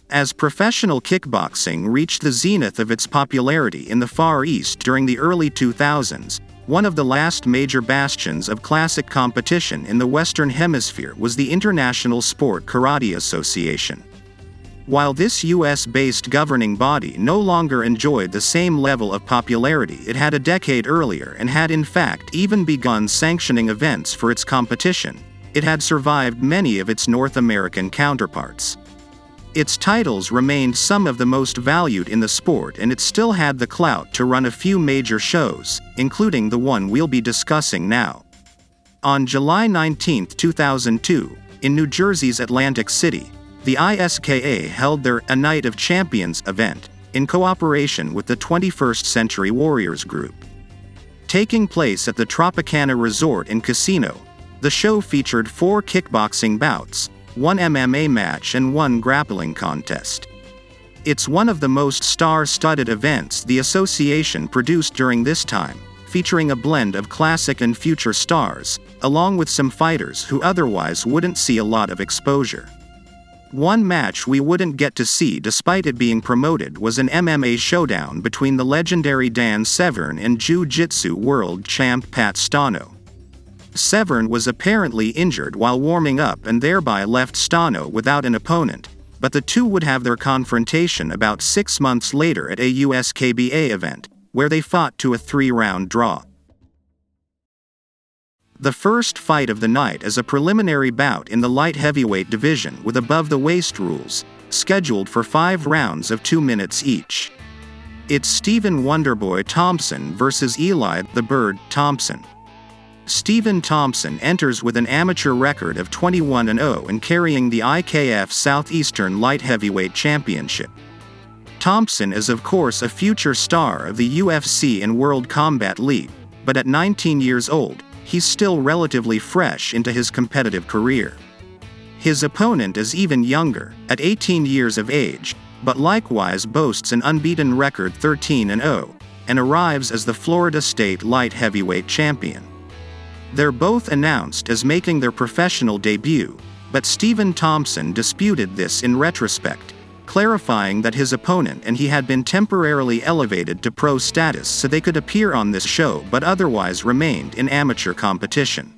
As professional kickboxing reached the zenith of its popularity in the Far East during the early 2000s, one of the last major bastions of classic competition in the Western Hemisphere was the International Sport Karate Association. While this US-based governing body no longer enjoyed the same level of popularity it had a decade earlier and had in fact even begun sanctioning events for its competition, it had survived many of its North American counterparts. Its titles remained some of the most valued in the sport, and it still had the clout to run a few major shows, including the one we'll be discussing now. On July 19, 2002, in New Jersey's Atlantic City, the ISKA held their A Night of Champions event, in cooperation with the 21st Century Warriors Group. Taking place at the Tropicana Resort and Casino, the show featured 4 kickboxing bouts, 1 MMA match and 1 grappling contest. It's one of the most star-studded events the association produced during this time, featuring a blend of classic and future stars, along with some fighters who otherwise wouldn't see a lot of exposure. One match we wouldn't get to see despite it being promoted was an MMA showdown between the legendary Dan Severn and Jiu-Jitsu world champ Pat Stano. Severn was apparently injured while warming up and thereby left Stano without an opponent, but the two would have their confrontation about 6 months later at a USKBA event, where they fought to a 3-round draw. The first fight of the night is a preliminary bout in the light heavyweight division with above-the-waist rules, scheduled for 5 rounds of 2 minutes each. It's Stephen Wonderboy Thompson versus Eli the Bird Thompson. Stephen Thompson enters with an amateur record of 21-0 and carrying the IKF Southeastern Light Heavyweight Championship. Thompson is of course a future star of the UFC and World Combat League, but at 19 years old, he's still relatively fresh into his competitive career. His opponent is even younger, at 18 years of age, but likewise boasts an unbeaten record 13-0, and arrives as the Florida State Light Heavyweight Champion. They're both announced as making their professional debut, but Stephen Thompson disputed this in retrospect, clarifying that his opponent and he had been temporarily elevated to pro status so they could appear on this show but otherwise remained in amateur competition.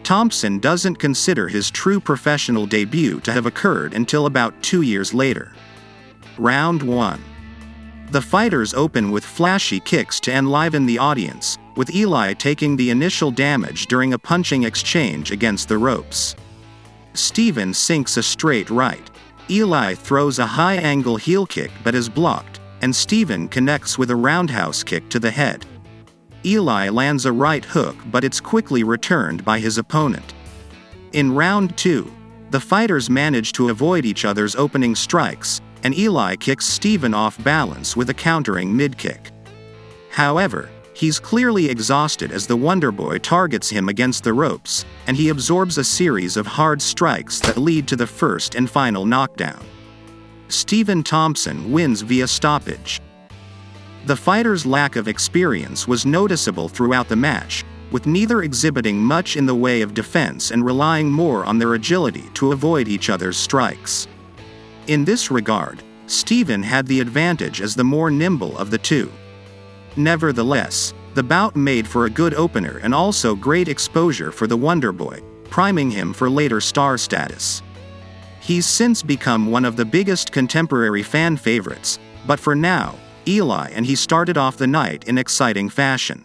Thompson doesn't consider his true professional debut to have occurred until about 2 years later. Round 1. The fighters open with flashy kicks to enliven the audience, with Eli taking the initial damage during a punching exchange against the ropes. Stephen sinks a straight right. Eli throws a high-angle heel kick but is blocked, and Stephen connects with a roundhouse kick to the head. Eli lands a right hook but it's quickly returned by his opponent. In round 2, the fighters manage to avoid each other's opening strikes, and Eli kicks Stephen off balance with a countering mid-kick. However, he's clearly exhausted as the Wonderboy targets him against the ropes, and he absorbs a series of hard strikes that lead to the first and final knockdown. Stephen Thompson wins via stoppage. The fighter's lack of experience was noticeable throughout the match, with neither exhibiting much in the way of defense and relying more on their agility to avoid each other's strikes. In this regard, Stephen had the advantage as the more nimble of the two. Nevertheless, the bout made for a good opener and also great exposure for the Wonderboy, priming him for later star status. He's since become one of the biggest contemporary fan favorites, but for now, Eli and he started off the night in exciting fashion.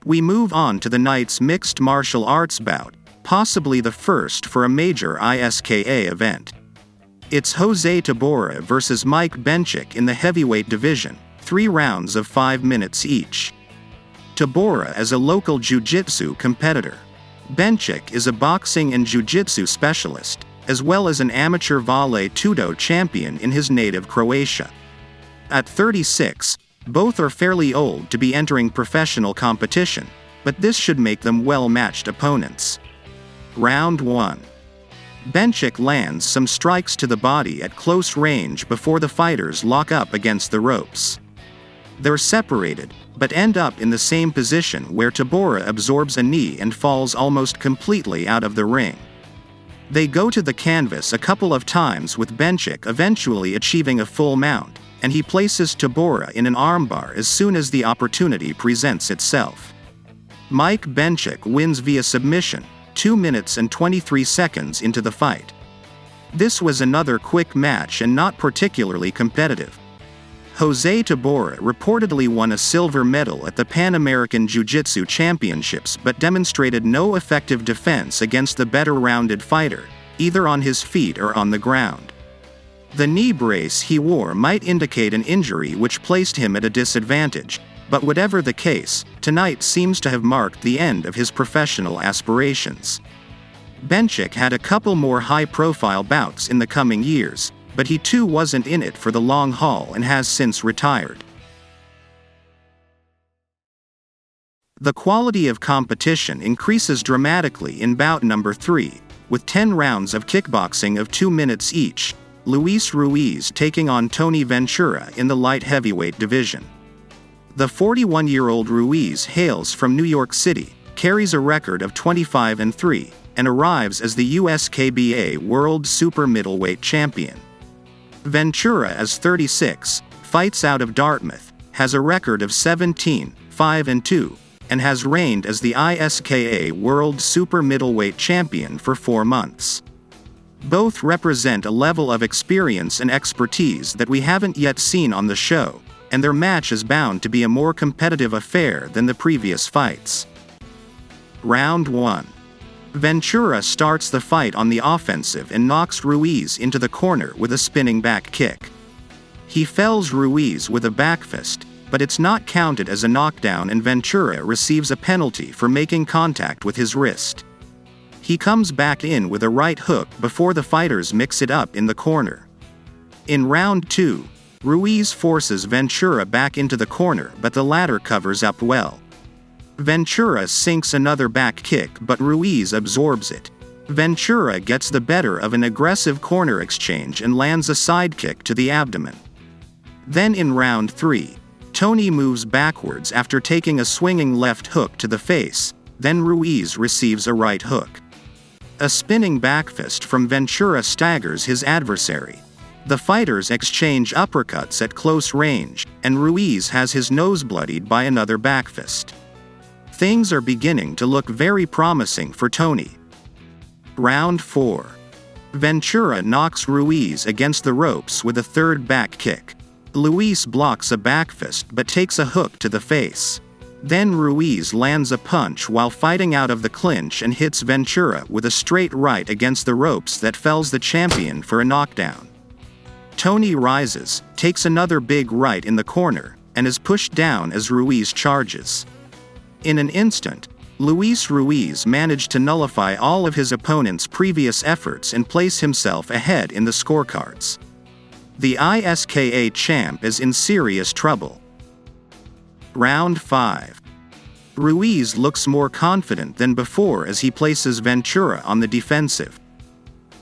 We move on to the night's mixed martial arts bout, possibly the first for a major ISKA event. It's Jose Tabora versus Mike Bencic in the heavyweight division, 3 rounds of 5 minutes each. Tabora is a local jiu-jitsu competitor. Bencic is a boxing and jiu-jitsu specialist, as well as an amateur Vale Tudo champion in his native Croatia. At 36, both are fairly old to be entering professional competition, but this should make them well-matched opponents. Round 1. Bencic lands some strikes to the body at close range before the fighters lock up against the ropes. They're separated, but end up in the same position where Tabora absorbs a knee and falls almost completely out of the ring. They go to the canvas a couple of times with Bencic eventually achieving a full mount, and he places Tabora in an armbar as soon as the opportunity presents itself. Mike Bencic wins via submission, 2 minutes and 23 seconds into the fight. This was another quick match and not particularly competitive. Jose Tabora reportedly won a silver medal at the Pan American Jiu-Jitsu Championships but demonstrated no effective defense against the better-rounded fighter, either on his feet or on the ground. The knee brace he wore might indicate an injury which placed him at a disadvantage, but whatever the case, tonight seems to have marked the end of his professional aspirations. Bencic had a couple more high-profile bouts in the coming years, but he too wasn't in it for the long haul and has since retired. The quality of competition increases dramatically in bout number 3, with 10 rounds of kickboxing of 2 minutes each, Luis Ruiz taking on Tony Ventura in the light heavyweight division. The 41-year-old Ruiz hails from New York City, carries a record of 25-3, and arrives as the USKBA World Super Middleweight Champion. Ventura is 36, fights out of Dartmouth, has a record of 17-5-2, and has reigned as the ISKA World Super Middleweight Champion for 4 months. Both represent a level of experience and expertise that we haven't yet seen on the show, and their match is bound to be a more competitive affair than the previous fights. Round 1. Ventura starts the fight on the offensive and knocks Ruiz into the corner with a spinning back kick. He fells Ruiz with a back fist, but it's not counted as a knockdown and Ventura receives a penalty for making contact with his wrist. He comes back in with a right hook before the fighters mix it up in the corner. In round 2, Ruiz forces Ventura back into the corner but the latter covers up well. Ventura sinks another back kick but Ruiz absorbs it. Ventura gets the better of an aggressive corner exchange and lands a sidekick to the abdomen. Then in round 3, Tony moves backwards after taking a swinging left hook to the face, then Ruiz receives a right hook. A spinning back fist from Ventura staggers his adversary. The fighters exchange uppercuts at close range, and Ruiz has his nose bloodied by another back fist. Things are beginning to look very promising for Tony. Round 4. Ventura knocks Ruiz against the ropes with a third back kick. Luis blocks a back fist but takes a hook to the face. Then Ruiz lands a punch while fighting out of the clinch and hits Ventura with a straight right against the ropes that fells the champion for a knockdown. Tony rises, takes another big right in the corner, and is pushed down as Ruiz charges. In an instant, Luis Ruiz managed to nullify all of his opponent's previous efforts and place himself ahead in the scorecards. The ISKA champ is in serious trouble. Round 5. Ruiz looks more confident than before as he places Ventura on the defensive.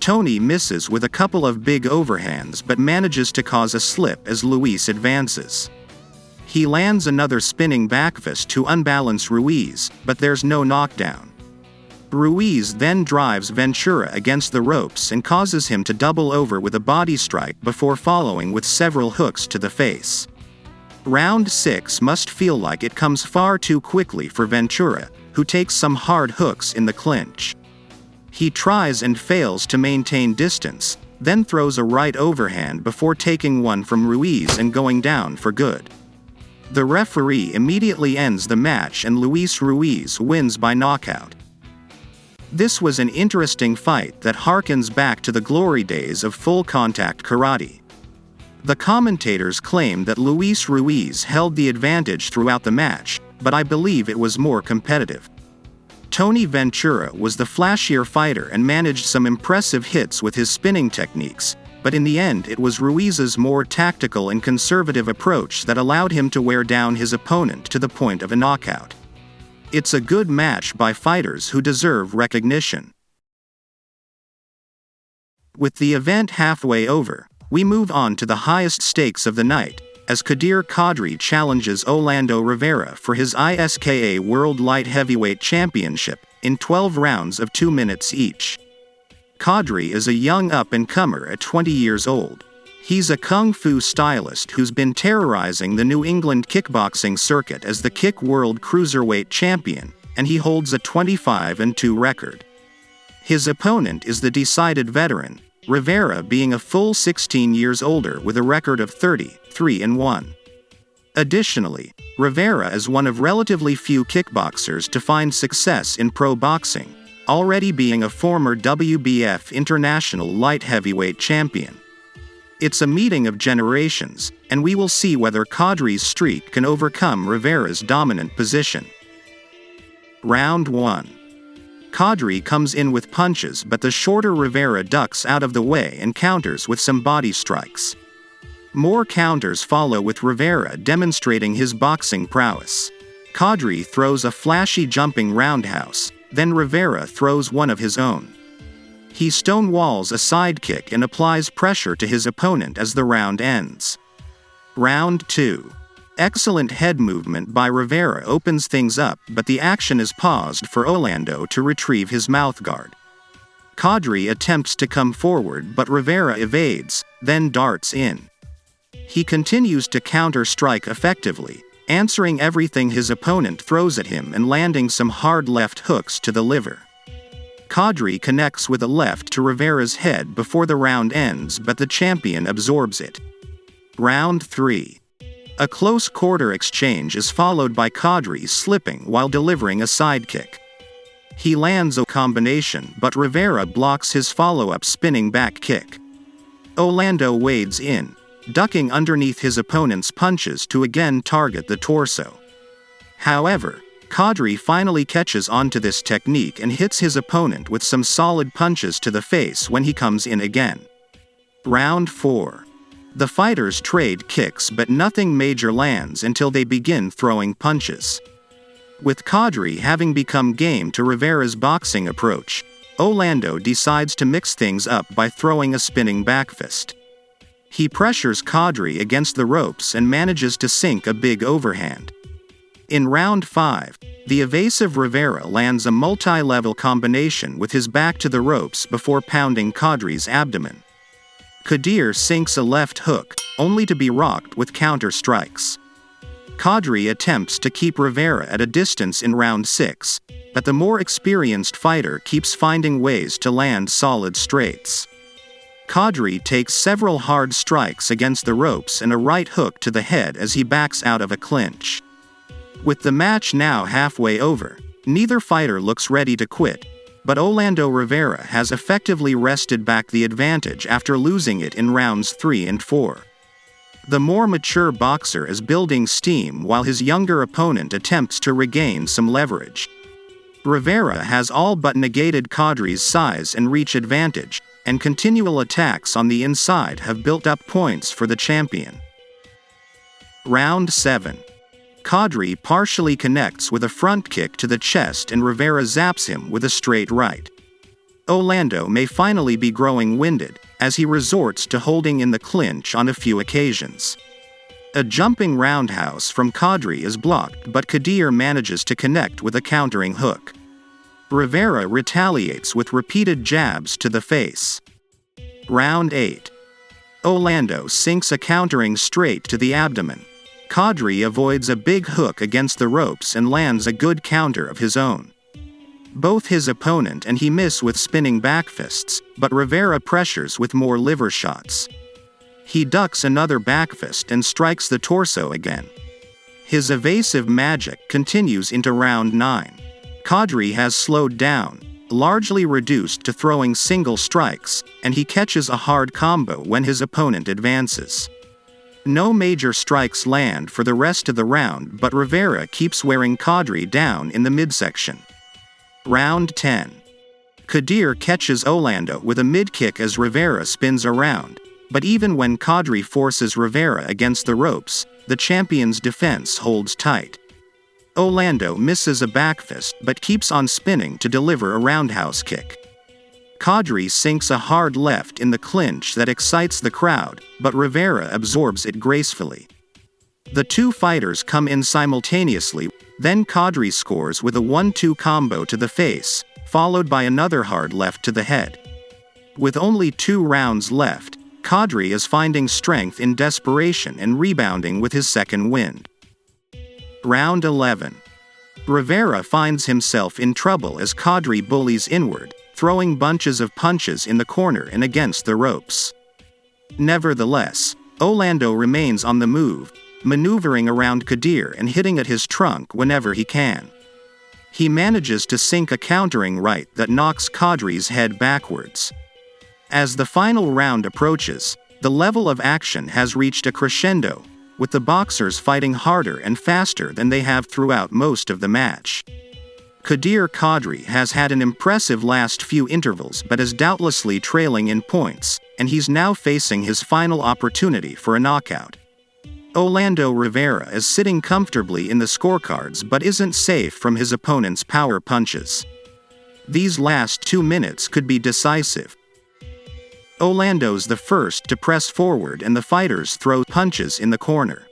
Tony misses with a couple of big overhands but manages to cause a slip as Luis advances. He lands another spinning back fist to unbalance Ruiz, but there's no knockdown. Ruiz then drives Ventura against the ropes and causes him to double over with a body strike before following with several hooks to the face. Round 6 must feel like it comes far too quickly for Ventura, who takes some hard hooks in the clinch. He tries and fails to maintain distance, then throws a right overhand before taking one from Ruiz and going down for good. The referee immediately ends the match and Luis Ruiz wins by knockout. This was an interesting fight that harkens back to the glory days of full-contact karate. The commentators claim that Luis Ruiz held the advantage throughout the match, but I believe it was more competitive. Tony Ventura was the flashier fighter and managed some impressive hits with his spinning techniques, but in the end it was Ruiz's more tactical and conservative approach that allowed him to wear down his opponent to the point of a knockout. It's a good match by fighters who deserve recognition. With the event halfway over, we move on to the highest stakes of the night, as Kadri challenges Olando Rivera for his ISKA World Light Heavyweight Championship, in 12 rounds of 2 minutes each. Kadri is a young up-and-comer at 20 years old. He's a kung fu stylist who's been terrorizing the New England kickboxing circuit as the Kick World Cruiserweight Champion, and he holds a 25-2 record. His opponent is the decided veteran, Rivera, being a full 16 years older with a record of 33-1. Additionally, Rivera is one of relatively few kickboxers to find success in pro boxing, already being a former WBF International Light Heavyweight Champion. It's a meeting of generations, and we will see whether Kadri's streak can overcome Rivera's dominant position. Round 1. Kadri comes in with punches, but the shorter Rivera ducks out of the way and counters with some body strikes. More counters follow, with Rivera demonstrating his boxing prowess. Kadri throws a flashy jumping roundhouse, then Rivera throws one of his own. He stonewalls a sidekick and applies pressure to his opponent as the round ends. Round 2. Excellent head movement by Rivera opens things up, but the action is paused for Olando to retrieve his mouthguard. Kadri attempts to come forward, but Rivera evades, then darts in. He continues to counter-strike effectively, answering everything his opponent throws at him and landing some hard left hooks to the liver. Kadri connects with a left to Rivera's head before the round ends, but the champion absorbs it. Round 3. A close quarter exchange is followed by Kadri slipping while delivering a sidekick. He lands a combination, but Rivera blocks his follow-up spinning back kick. Olando wades in, ducking underneath his opponent's punches to again target the torso. However, Kadri finally catches on to this technique and hits his opponent with some solid punches to the face when he comes in again. Round 4. The fighters trade kicks, but nothing major lands until they begin throwing punches. With Kadri having become game to Rivera's boxing approach, Olando decides to mix things up by throwing a spinning back fist. He pressures Kadri against the ropes and manages to sink a big overhand. In round 5, the evasive Rivera lands a multi-level combination with his back to the ropes before pounding Kadri's abdomen. Kadir sinks a left hook, only to be rocked with counter strikes. Kadri attempts to keep Rivera at a distance in round 6, but the more experienced fighter keeps finding ways to land solid straights. Kadri takes several hard strikes against the ropes and a right hook to the head as he backs out of a clinch. With the match now halfway over, neither fighter looks ready to quit, but Olando Rivera has effectively wrested back the advantage after losing it in rounds 3 and 4. The more mature boxer is building steam while his younger opponent attempts to regain some leverage. Rivera has all but negated Kadri's size and reach advantage, and continual attacks on the inside have built up points for the champion. Round 7. Kadri partially connects with a front kick to the chest and Rivera zaps him with a straight right. Olando may finally be growing winded, as he resorts to holding in the clinch on a few occasions. A jumping roundhouse from Kadri is blocked, but Kadir manages to connect with a countering hook. Rivera retaliates with repeated jabs to the face. Round 8. Olando sinks a countering straight to the abdomen. Kadri avoids a big hook against the ropes and lands a good counter of his own. Both his opponent and he miss with spinning back fists, but Rivera pressures with more liver shots. He ducks another back fist and strikes the torso again. His evasive magic continues into round 9. Kadri has slowed down, largely reduced to throwing single strikes, and he catches a hard combo when his opponent advances. No major strikes land for the rest of the round, but Rivera keeps wearing Kadri down in the midsection. Round 10. Kadir catches Olando with a mid-kick as Rivera spins around, but even when Kadri forces Rivera against the ropes, the champion's defense holds tight. Olando misses a back fist but keeps on spinning to deliver a roundhouse kick. Kadri sinks a hard left in the clinch that excites the crowd, but Rivera absorbs it gracefully. The two fighters come in simultaneously, then Kadri scores with a 1-2 combo to the face, followed by another hard left to the head. With only 2 rounds left, Kadri is finding strength in desperation and rebounding with his second wind. Round 11. Rivera finds himself in trouble as Kadri bullies inward, throwing bunches of punches in the corner and against the ropes. Nevertheless, Olando remains on the move, maneuvering around Kadir and hitting at his trunk whenever he can. He manages to sink a countering right that knocks Kadri's head backwards. As the final round approaches, the level of action has reached a crescendo, with the boxers fighting harder and faster than they have throughout most of the match. Kadri has had an impressive last few intervals but is doubtlessly trailing in points, and he's now facing his final opportunity for a knockout. Olando Rivera is sitting comfortably in the scorecards but isn't safe from his opponent's power punches. These last 2 minutes could be decisive. Olando's the first to press forward and the fighters throw punches in the corner.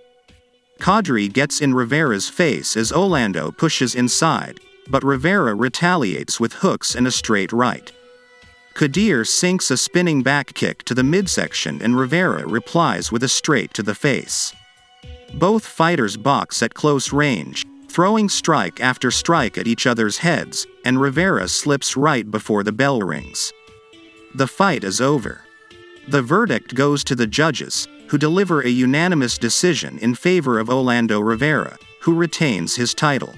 Kadri gets in Rivera's face as Olando pushes inside, but Rivera retaliates with hooks and a straight right. Kadir sinks a spinning back kick to the midsection and Rivera replies with a straight to the face. Both fighters box at close range, throwing strike after strike at each other's heads, and Rivera slips right before the bell rings. The fight is over. The verdict goes to the judges, who deliver a unanimous decision in favor of Olando Rivera, who retains his title.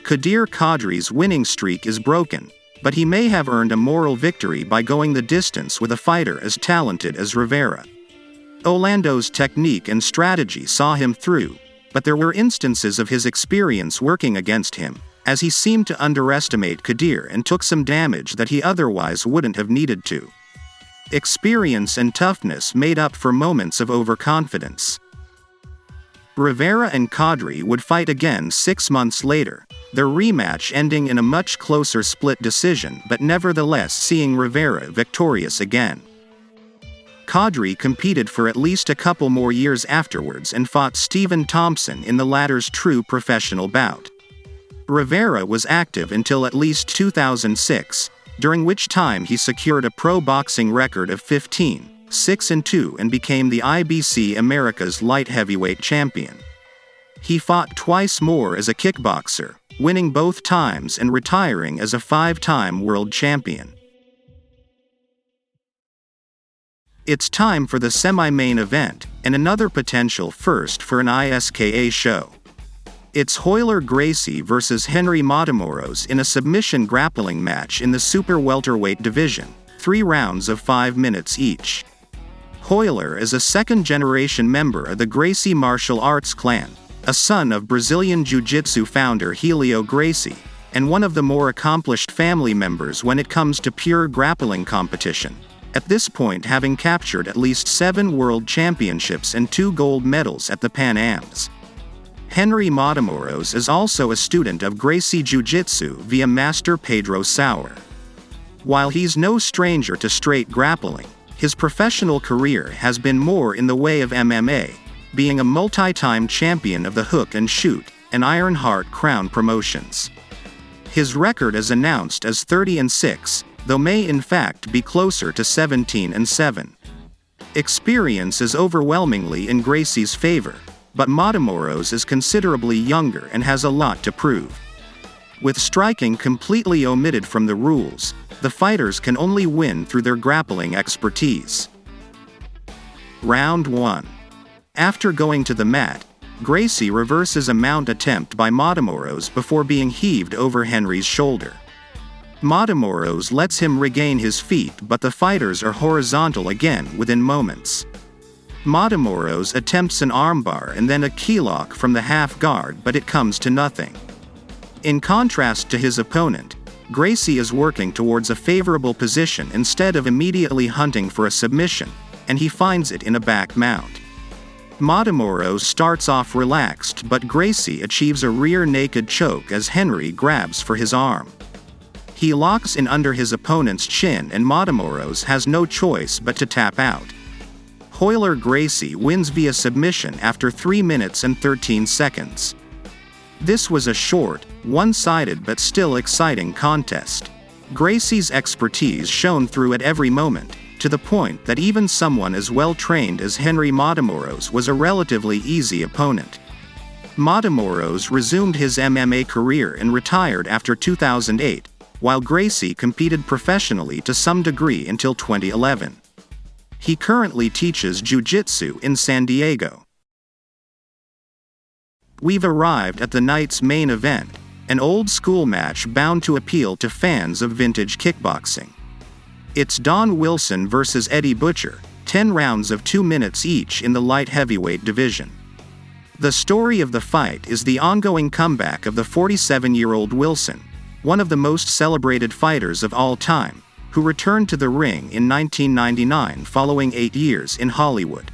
Kadri's winning streak is broken, but he may have earned a moral victory by going the distance with a fighter as talented as Rivera. Olando's technique and strategy saw him through, but there were instances of his experience working against him, as he seemed to underestimate Kadir and took some damage that he otherwise wouldn't have needed to. Experience and toughness made up for moments of overconfidence. Rivera and Kadri would fight again 6 months later, their rematch ending in a much closer split decision but nevertheless seeing Rivera victorious again. Kadri competed for at least a couple more years afterwards and fought Thompson in the latter's true professional bout. Rivera was active until at least 2006, during which time he secured a pro boxing record of 15-6-2 and became the IBC America's light heavyweight champion. He fought twice more as a kickboxer, winning both times and retiring as a 5-time world champion. It's time for the semi-main event, and another potential first for an ISKA show. It's Royler Gracie versus Henry Matamoros in a submission grappling match in the super welterweight division, 3 rounds of 5 minutes each. Royler is a second-generation member of the Gracie martial arts clan, a son of Brazilian Jiu-Jitsu founder Helio Gracie, and one of the more accomplished family members when it comes to pure grappling competition, at this point having captured at least 7 world championships and 2 gold medals at the Pan Ams. Henry Matamoros is also a student of Gracie Jiu-Jitsu via Master Pedro Sauer. While he's no stranger to straight grappling, his professional career has been more in the way of MMA, being a multi-time champion of the Hook and Shoot and Iron Heart Crown promotions. His record is announced as 30-6, though may in fact be closer to 17-7. Experience is overwhelmingly in Gracie's favor, but Matamoros is considerably younger and has a lot to prove. With striking completely omitted from the rules, the fighters can only win through their grappling expertise. Round 1. After going to the mat, Gracie reverses a mount attempt by Matamoros before being heaved over Henry's shoulder. Matamoros lets him regain his feet, but the fighters are horizontal again within moments. Matamoros attempts an armbar and then a keylock from the half guard, but it comes to nothing. In contrast to his opponent, Gracie is working towards a favorable position instead of immediately hunting for a submission, and he finds it in a back mount. Matamoros starts off relaxed, but Gracie achieves a rear naked choke as Henry grabs for his arm. He locks in under his opponent's chin and Matamoros has no choice but to tap out. Royler Gracie wins via submission after 3 minutes and 13 seconds. This was a short, one-sided but still exciting contest. Gracie's expertise shone through at every moment, to the point that even someone as well-trained as Henry Matamoros was a relatively easy opponent. Matamoros resumed his MMA career and retired after 2008, while Gracie competed professionally to some degree until 2011. He currently teaches jiu-jitsu in San Diego. We've arrived at the night's main event, an old-school match bound to appeal to fans of vintage kickboxing. It's Don Wilson versus Eddie Butcher, 10 rounds of 2 minutes each in the light heavyweight division. The story of the fight is the ongoing comeback of the 47-year-old Wilson, one of the most celebrated fighters of all time, who returned to the ring in 1999 following 8 years in Hollywood.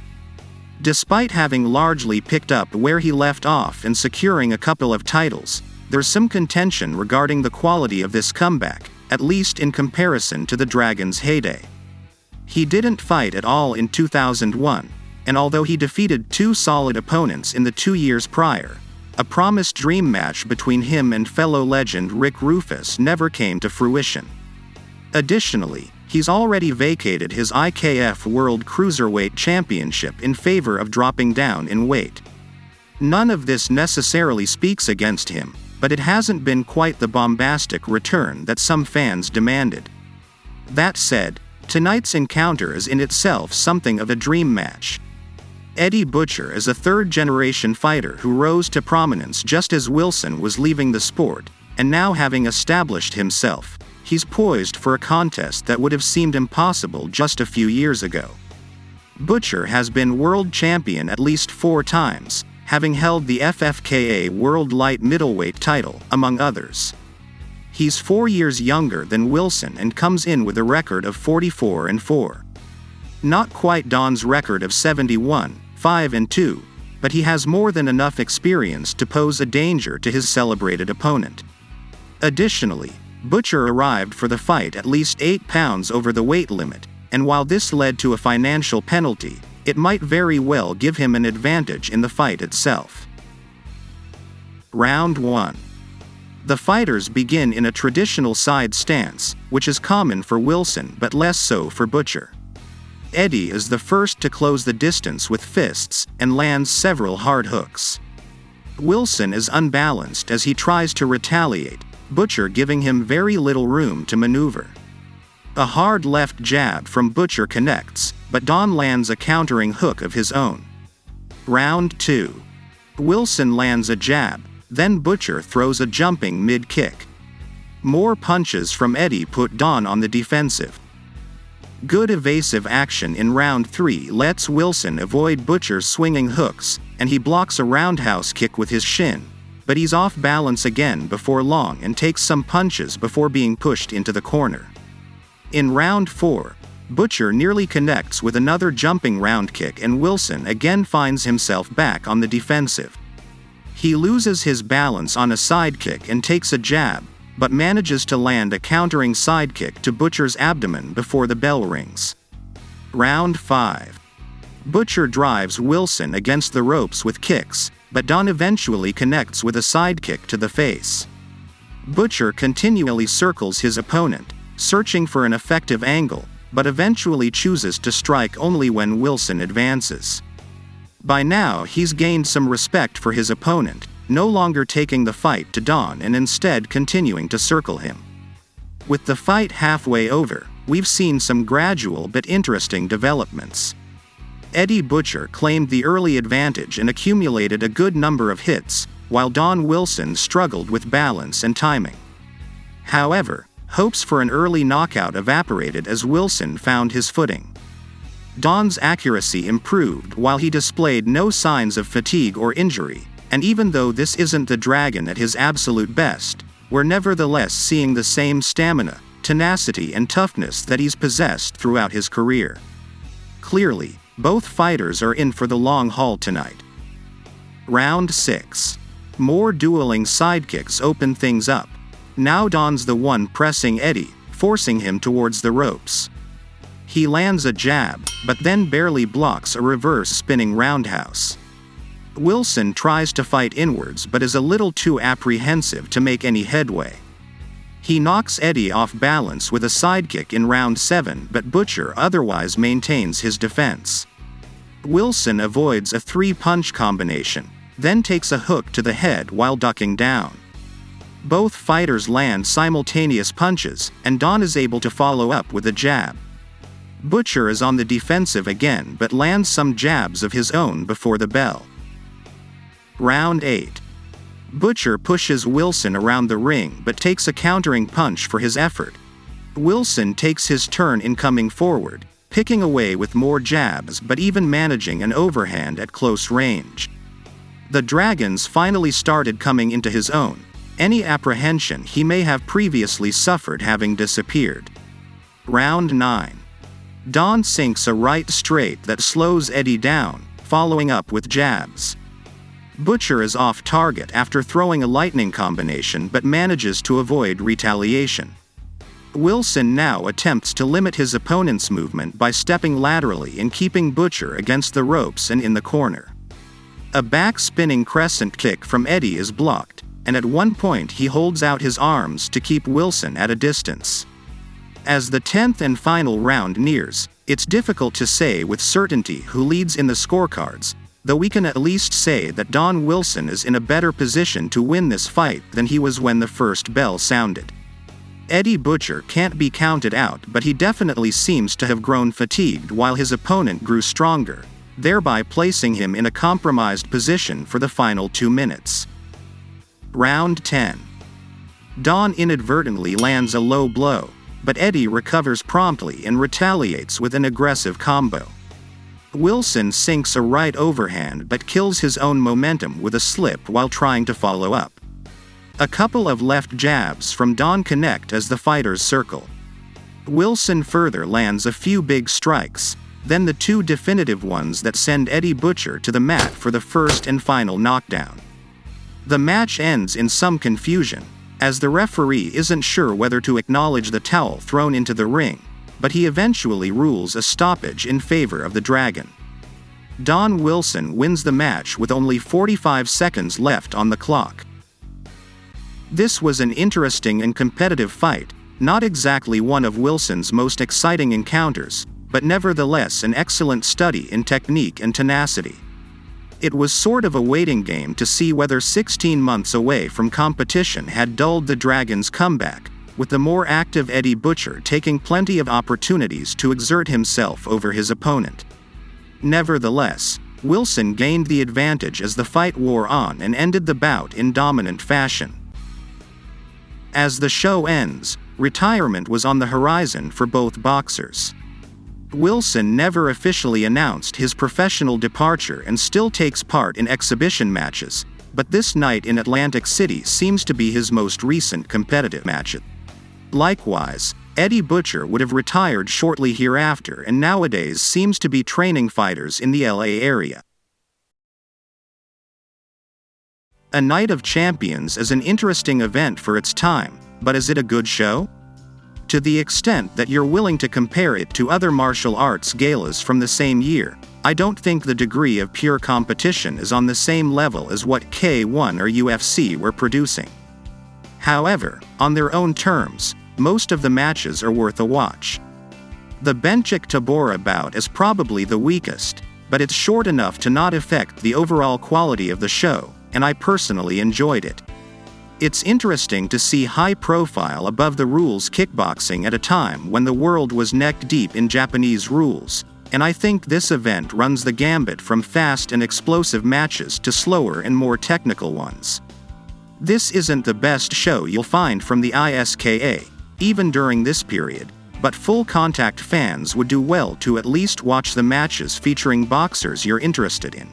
Despite having largely picked up where he left off and securing a couple of titles, there's some contention regarding the quality of this comeback, at least in comparison to the Dragon's heyday. He didn't fight at all in 2001, and although he defeated 2 solid opponents in the 2 years prior, a promised dream match between him and fellow legend Rick Rufus never came to fruition. Additionally, he's already vacated his IKF World Cruiserweight Championship in favor of dropping down in weight. None of this necessarily speaks against him, but it hasn't been quite the bombastic return that some fans demanded. That said, tonight's encounter is in itself something of a dream match. Eddie Butcher is a third-generation fighter who rose to prominence just as Wilson was leaving the sport, and now having established himself, he's poised for a contest that would have seemed impossible just a few years ago. Butcher has been world champion at least 4 times, having held the FFKA World Light Middleweight title, among others. He's 4 years younger than Wilson and comes in with a record of 44-4. Not quite Don's record of 71-5-2, but he has more than enough experience to pose a danger to his celebrated opponent. Additionally, Butcher arrived for the fight at least 8 pounds over the weight limit, and while this led to a financial penalty, it might very well give him an advantage in the fight itself. Round 1. The fighters begin in a traditional side stance, which is common for Wilson but less so for Butcher. Eddie is the first to close the distance with fists and lands several hard hooks. Wilson is unbalanced as he tries to retaliate, Butcher giving him very little room to maneuver. A hard left jab from Butcher connects, but Don lands a countering hook of his own. Round 2. Wilson lands a jab, then Butcher throws a jumping mid-kick. More punches from Eddie put Don on the defensive. Good evasive action in round 3 lets Wilson avoid Butcher's swinging hooks, and he blocks a roundhouse kick with his shin, but he's off balance again before long and takes some punches before being pushed into the corner. In round 4, Butcher nearly connects with another jumping round kick and Wilson again finds himself back on the defensive. He loses his balance on a sidekick and takes a jab, but manages to land a countering sidekick to Butcher's abdomen before the bell rings. Round 5. Butcher drives Wilson against the ropes with kicks, but Don eventually connects with a sidekick to the face. Butcher continually circles his opponent, searching for an effective angle, but eventually chooses to strike only when Wilson advances. By now he's gained some respect for his opponent, no longer taking the fight to Don and instead continuing to circle him. With the fight halfway over, we've seen some gradual but interesting developments. Eddie Butcher claimed the early advantage and accumulated a good number of hits, while Don Wilson struggled with balance and timing. However, hopes for an early knockout evaporated as Wilson found his footing. Don's accuracy improved while he displayed no signs of fatigue or injury, and even though this isn't the Dragon at his absolute best, we're nevertheless seeing the same stamina, tenacity and toughness that he's possessed throughout his career. Clearly, both fighters are in for the long haul tonight. Round 6. More dueling sidekicks open things up. Now Don's the one pressing Eddie, forcing him towards the ropes. He lands a jab, but then barely blocks a reverse spinning roundhouse. Wilson tries to fight inwards but is a little too apprehensive to make any headway. He knocks Eddie off balance with a sidekick in round 7, but Butcher otherwise maintains his defense. Wilson avoids a 3-punch combination, then takes a hook to the head while ducking down. Both fighters land simultaneous punches, and Don is able to follow up with a jab. Butcher is on the defensive again but lands some jabs of his own before the bell. Round 8. Butcher pushes Wilson around the ring but takes a countering punch for his effort. Wilson takes his turn in coming forward, picking away with more jabs but even managing an overhand at close range. The Dragons finally started coming into his own, any apprehension he may have previously suffered having disappeared. Round 9. Don sinks a right straight that slows Eddie down, following up with jabs. Butcher is off target after throwing a lightning combination but manages to avoid retaliation. Wilson now attempts to limit his opponent's movement by stepping laterally and keeping Butcher against the ropes and in the corner. A back-spinning crescent kick from Eddie is blocked, and at one point he holds out his arms to keep Wilson at a distance. As the 10th and final round nears, it's difficult to say with certainty who leads in the scorecards, though we can at least say that Don Wilson is in a better position to win this fight than he was when the first bell sounded. Eddie Butcher can't be counted out, but he definitely seems to have grown fatigued while his opponent grew stronger, thereby placing him in a compromised position for the final 2 minutes. Round 10. Don inadvertently lands a low blow, but Eddie recovers promptly and retaliates with an aggressive combo. Wilson sinks a right overhand but kills his own momentum with a slip while trying to follow up. A couple of left jabs from Don connect as the fighters circle. Wilson further lands a few big strikes, then the 2 definitive ones that send Eddie Butcher to the mat for the first and final knockdown. The match ends in some confusion, as the referee isn't sure whether to acknowledge the towel thrown into the ring, but he eventually rules a stoppage in favor of the Dragon. Don Wilson wins the match with only 45 seconds left on the clock. This was an interesting and competitive fight, not exactly one of Wilson's most exciting encounters, but nevertheless an excellent study in technique and tenacity. It was sort of a waiting game to see whether 16 months away from competition had dulled the Dragons' comeback, with the more active Eddie Butcher taking plenty of opportunities to exert himself over his opponent. Nevertheless, Wilson gained the advantage as the fight wore on and ended the bout in dominant fashion. As the show ends, retirement was on the horizon for both boxers. Wilson never officially announced his professional departure and still takes part in exhibition matches, but this night in Atlantic City seems to be his most recent competitive match. Likewise, Eddie Butcher would have retired shortly hereafter and nowadays seems to be training fighters in the LA area. A Night of Champions is an interesting event for its time, but is it a good show? To the extent that you're willing to compare it to other martial arts galas from the same year, I don't think the degree of pure competition is on the same level as what K1 or UFC were producing. However, on their own terms, most of the matches are worth a watch. The Bencic Tabora bout is probably the weakest, but it's short enough to not affect the overall quality of the show, and I personally enjoyed it. It's interesting to see high-profile above-the-rules kickboxing at a time when the world was neck-deep in Japanese rules, and I think this event runs the gambit from fast and explosive matches to slower and more technical ones. This isn't the best show you'll find from the ISKA, even during this period, but full-contact fans would do well to at least watch the matches featuring boxers you're interested in.